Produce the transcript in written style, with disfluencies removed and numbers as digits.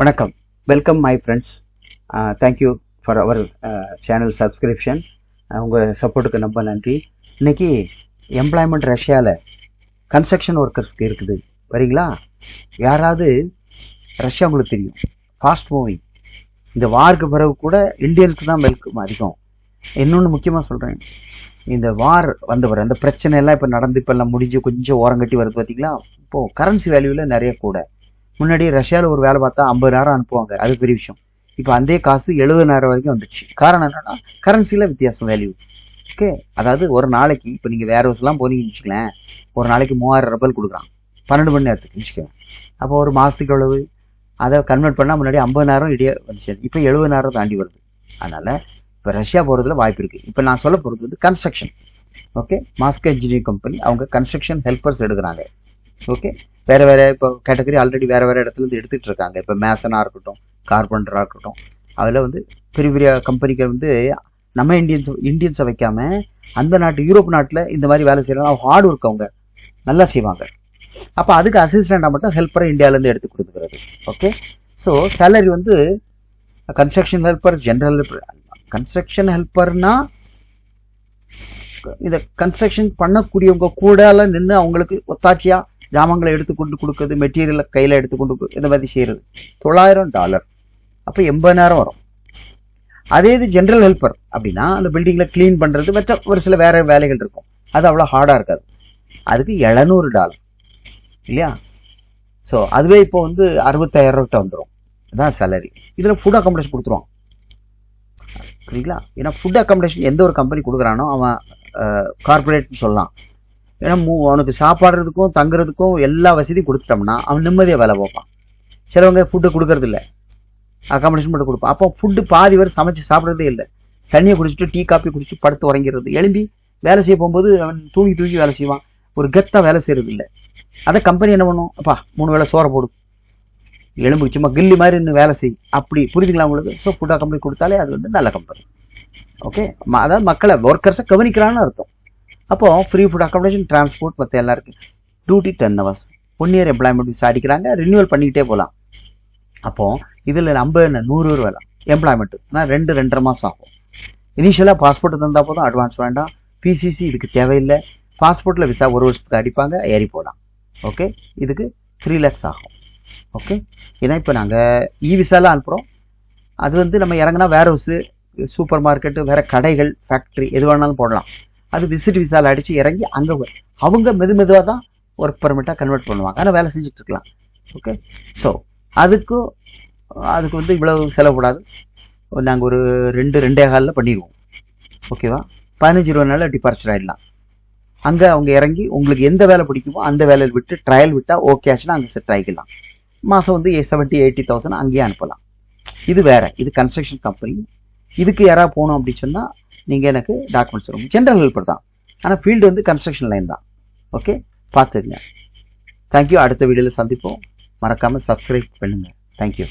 வணக்கம். Welcome my friends. Thank you for our channel subscription. உங்கள் சப்போர்ட்டுக்கு ரொம்ப நன்றி. இன்னைக்கு எம்ப்ளாய்மெண்ட் ரஷ்யாவில் கன்ஸ்ட்ரக்ஷன் ஒர்க்கர்ஸ்க்கு இருக்குது. வரீங்களா? யாராவது ரஷ்யா உங்களுக்கு தெரியும், ஃபாஸ்ட் மூவிங். இந்த வாருக்கு பிறகு கூட இந்தியனுக்கு தான் வெல்கம் அதிகம். இன்னொன்று முக்கியமாக சொல்கிறேன், இந்த வார் வந்தவர் அந்த பிரச்சனை எல்லாம் இப்போ நடந்து இப்போ எல்லாம் முடிஞ்சு கொஞ்சம் ஓரங்கட்டி வருது பார்த்தீங்களா? இப்போது கரன்சி வேல்யூவில் நிறைய கூட. முன்னாடி ரஷ்யாவில் ஒரு வேலை பார்த்தா 50,000 அனுப்புவாங்க, அது பெரிய விஷயம். இப்போ அந்த காசு 70,000 வரைக்கும் வந்துடுச்சு. காரணம் என்னன்னா கரன்சியில் வித்தியாசம், வேல்யூ. ஓகே, அதாவது ஒரு நாளைக்கு இப்போ நீங்கள் வேர் ஹவுஸ்லாம் போனீங்கன்னு வச்சுக்கலாம், ஒரு நாளைக்கு 3000 ரூபாய் கொடுக்குறான் 12 மணி நேரத்துக்கு வச்சுக்கோங்க. அப்போ ஒரு மாதத்துக்கு எவ்வளவு? அதை கன்வெர்ட் பண்ணால் முன்னாடி 50,000 இடையே வந்துச்சு, இப்போ 70,000 தாண்டி வருது. அதனால் இப்போ ரஷ்யா போகிறதுல வாய்ப்பு இருக்குது. இப்போ நான் சொல்ல போகிறது வந்து construction. Okay, Moscow engineering company அவங்க கன்ஸ்ட்ரக்ஷன் ஹெல்ப்பர்ஸ் எடுக்கிறாங்க. ஓகே, வேறு வேறு இப்போ கேட்டகரி ஆல்ரெடி வேறு வேறு இடத்துலேருந்து எடுத்துகிட்டு இருக்காங்க. இப்போ மேசனாக இருக்கட்டும், கார்பெண்டராக இருக்கட்டும், அதில் வந்து பெரிய பெரிய கம்பெனிகள் வந்து நம்ம இந்தியன்ஸை வைக்காம அந்த நாட்டு யூரோப் நாட்டில் இந்த மாதிரி வேலை செய்யலாம். ஹார்ட் ஒர்க் அவங்க நல்லா செய்வாங்க. அப்போ அதுக்கு அசிஸ்டண்டாக மட்டும் ஹெல்ப்பரை இந்தியாவிலேருந்து எடுத்து கொடுத்துக்கிறது. ஓகே, ஸோ சேலரி வந்து construction helper, general helper. Construction ஹெல்ப்பர்னா இதை கன்ஸ்ட்ரக்ஷன் பண்ணக்கூடியவங்க கூட நின்று அவங்களுக்கு ஒத்தாச்சியாக ஜாமங்களை எடுத்து கொண்டு கொடுக்குறது, மெட்டீரியலை கையில் எடுத்து கொண்டு இந்த மாதிரி செய்கிறது. $900. அப்போ 80,000 வரும். அதே இது ஜென்ரல் ஹெல்ப்பர் அப்படின்னா அந்த பில்டிங்கில் க்ளீன் பண்ணுறது, மற்ற ஒரு சில வேறு வேலைகள் இருக்கும், அது அவ்வளோ ஹார்டாக இருக்காது. அதுக்கு $700 இல்லையா? ஸோ அதுவே இப்போ வந்து 65,000 வந்துடும். அதுதான் சேலரி. இதில் ஃபுட் அக்காமடேஷன் கொடுத்துருவான். சரிங்களா? ஏன்னா ஃபுட் அக்காமடேஷன் எந்த ஒரு கம்பெனி கொடுக்குறானோ அவன் கார்பரேட்னு சொல்லலாம். ஏன்னா அவனுக்கு சாப்பாடுறதுக்கும் தங்குறதுக்கும் எல்லா வசதியும் கொடுத்துட்டோம்னா அவன் நிம்மதியாக வேலை பார்ப்பான். சிலவங்க ஃபுட்டு கொடுக்கறது இல்லை, அக்காமடேஷன் மட்டும் கொடுப்பான். அப்போ ஃபுட்டு பாதி வரை சமைச்சு சாப்பிட்றதே இல்லை. தண்ணியை குடிச்சிட்டு டீ காப்பி குடிச்சிட்டு படுத்து உறங்கிறது. எழும்பி வேலை செய்ய போகும்போது அவன் தூங்கி வேலை செய்வான். ஒரு கெத்தாக வேலை செய்கிறது இல்லை. அதை கம்பெனி என்ன பண்ணும், அப்பா 3 வேளை சோறை போடும், எலும்புக்கு சும்மா கில்லி மாதிரி இன்னும் வேலை செய், அப்படி புரியுதுங்களா உங்களுக்கு? ஸோ ஃபுட் கம்பெனி கொடுத்தாலே அது வந்து நல்ல கம்பெனி. ஓகே, அதாவது மக்களை ஒர்க்கர்ஸை கவனிக்கிறான்னு அர்த்தம். அப்போ ஃப்ரீ ஃபுட் அக்காமடேஷன், டிரான்ஸ்போர்ட் மற்ற எல்லாம் இருக்கு. Duty 10 hours, 1 year employment visa அடிக்கிறாங்க, ரினியூவல் பண்ணிக்கிட்டே போகலாம். அப்போ இதில் 100 வேலை எம்ப்ளாய்மெண்ட், ஆனால் 2-2.5 மாதம் ஆகும். இனிஷியலாக பாஸ்போர்ட் தந்தால் போதும், அட்வான்ஸ் வேண்டாம். பிசிசி இதுக்கு தேவையில்லை. பாஸ்போர்ட்டில் விசா 1 வருஷத்துக்கு அடிப்பாங்க, ஏறி போகலாம். ஓகே, இதுக்கு 3 lakhs ஆகும். ஓகே, ஏன்னா இப்போ நாங்கள் விசாலாம் அனுப்புகிறோம். அது வந்து நம்ம இறங்கினா வேர் ஹவுஸு, சூப்பர் மார்க்கெட்டு, வேறு கடைகள், ஃபேக்ட்ரி எது வேணாலும் போடலாம். அது விசிட் விசாவில் அடித்து இறங்கி அங்கே அவங்க மெதுவாக தான் ஒர்க் பர்மிட்டாக கன்வெர்ட் பண்ணுவாங்க. ஆனால் வேலை செஞ்சுட்டு இருக்கலாம். ஓகே, ஸோ அதுக்கு வந்து இவ்வளவு செலவுப்படாது. நாங்கள் ஒரு 2-2.25 பண்ணிடுவோம். ஓகேவா? 15-20 நாளில் டிபார்ச்சர் ஆகிடலாம். அங்கே அவங்க இறங்கி உங்களுக்கு எந்த வேலை பிடிக்குமோ அந்த வேலையில் விட்டு ட்ரையல் விட்டால் ஓகே ஆச்சுன்னா அங்கே செட் ஆகிக்கலாம். மாதம் வந்து 70,000-80,000 அங்கேயே அனுப்பலாம். இது வேறு, இது கன்ஸ்ட்ரக்ஷன் கம்பெனி. இதுக்கு யாராவது போகணும் அப்படின்னு சொன்னால் நீங்கள் எனக்கு டாக்குமெண்ட்ஸ் வரும். ஜென்ரல் ஹெல்ப்பர் தான், ஆனால் ஃபீல்டு வந்து கன்ஸ்ட்ரக்ஷன் லைன் தான். ஓகே, பார்த்துக்குங்க. தேங்க்யூ. அடுத்த வீடியோவில் சந்திப்போம். மறக்காமல் சப்ஸ்கிரைப் பண்ணுங்கள். தேங்க்யூ.